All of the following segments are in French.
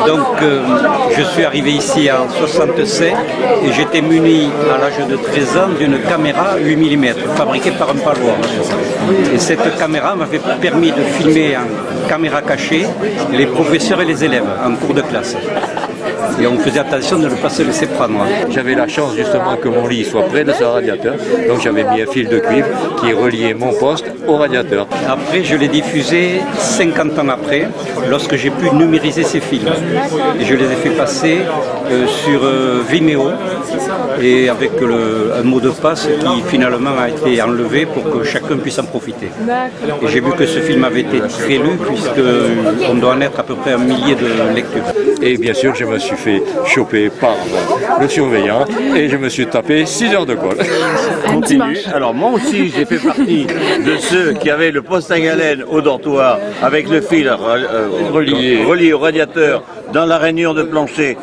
Donc je suis arrivé ici en 67 et j'étais muni à l'âge de 13 ans d'une caméra 8 mm fabriquée par un palois. Et cette caméra m'avait permis de filmer en caméra cachée les professeurs et les élèves en cours de classe. Et on faisait attention de ne pas se laisser prendre. J'avais la chance justement que mon lit soit près de ce radiateur, donc j'avais mis un fil de cuivre qui reliait mon poste au radiateur. Après, je l'ai diffusé 50 ans après, lorsque j'ai pu numériser ces films. Et je les ai fait passer sur Vimeo, et avec un mot de passe qui finalement a été enlevé pour que chacun puisse en profiter. Et j'ai vu que ce film avait été très lu, puisqu'on doit en être à peu près 1 millier de lectures. Et bien sûr, je me suis fait choper par le surveillant et je me suis tapé 6 heures de colle. Continue. Alors moi aussi, j'ai fait partie de ceux qui avaient le poste à galène au dortoir avec le fil relié au radiateur dans la rainure de plancher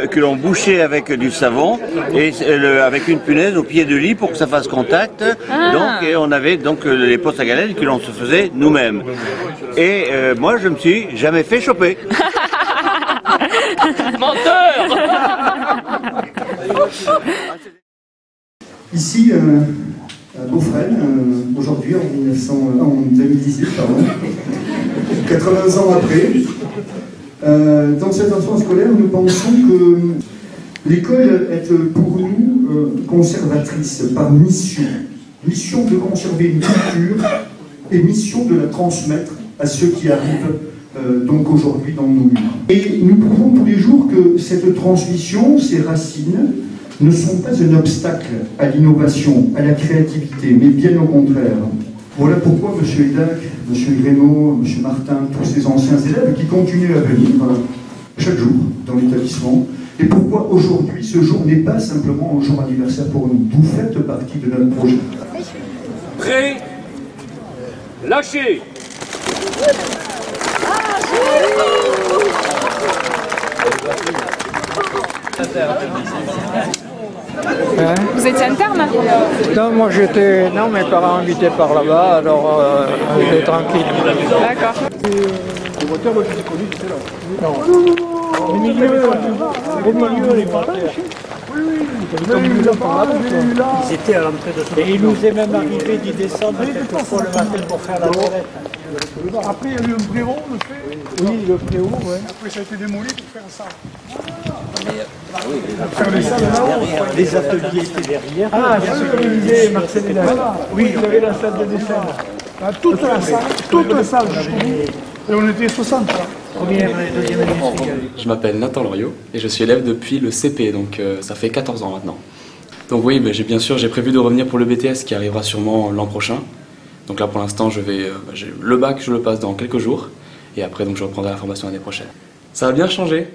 que l'on bouchait avec du savon et avec une punaise au pied du lit pour que ça fasse contact. Donc, et on avait donc les postes à galène que l'on se faisait nous-mêmes. Et moi, je me suis jamais fait choper. Menteur. Ici, à Beaufresne, aujourd'hui, en 2018, pardon, 80 ans après, dans cette enfance scolaire, nous pensons que l'école est pour nous conservatrice par mission. Mission de conserver une culture et mission de la transmettre à ceux qui arrivent donc aujourd'hui dans nos murs. Et nous prouvons tous les jours que cette transmission, ces racines, ne sont pas un obstacle à l'innovation, à la créativité, mais bien au contraire. Voilà pourquoi M. Edac, M. Grénaud, M. Martin, tous ces anciens élèves qui continuent à venir chaque jour dans l'établissement, et pourquoi aujourd'hui ce jour n'est pas simplement un jour anniversaire pour nous. Vous faites partie de notre projet. Prêt. Lâchez. Vous étiez interne? Non, moi j'étais... Non, mes parents habitaient par là-bas, alors on était tranquille. D'accord. Les voitures, moi je les ai connues, c'était là. Non. Au milieu, les parents. Oui, ils étaient à l'entrée de ce. Et il nous est même arrivé d'y descendre quelquefois le matin pour faire la toilette. Après, il y a eu un préau, le fait. Oui, le préau, oui. Après, ça a été démoli pour faire ça. Les ateliers étaient derrière. Ah, c'est ce que me disait Marcel Hénin. Oui, il y avait la salle de dessin. Toute la salle, et on était 60. Première et deuxième année. Je m'appelle Nathan Loriot et je suis élève depuis le CP, donc ça fait 14 ans maintenant. Donc oui, bien sûr, j'ai prévu de revenir pour le BTS qui arrivera sûrement l'an prochain. Donc là pour l'instant, le bac, je le passe dans quelques jours et après donc je reprendrai la formation l'année prochaine. Ça a bien changé.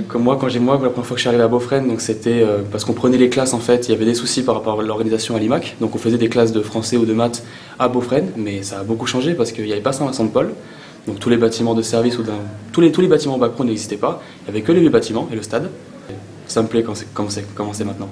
Comme moi, la première fois que je suis arrivé à Beaufresne, donc c'était parce qu'on prenait les classes en fait, il y avait des soucis par rapport à l'organisation à l'IMAC, donc on faisait des classes de français ou de maths à Beaufresne, mais ça a beaucoup changé parce qu'il n'y avait pas Saint-Vincent-de-Paul. Donc tous les bâtiments de service ou tous les bâtiments bac pro n'existaient pas, il n'y avait que les vieux bâtiments et le stade. Ça me plaît quand c'est maintenant.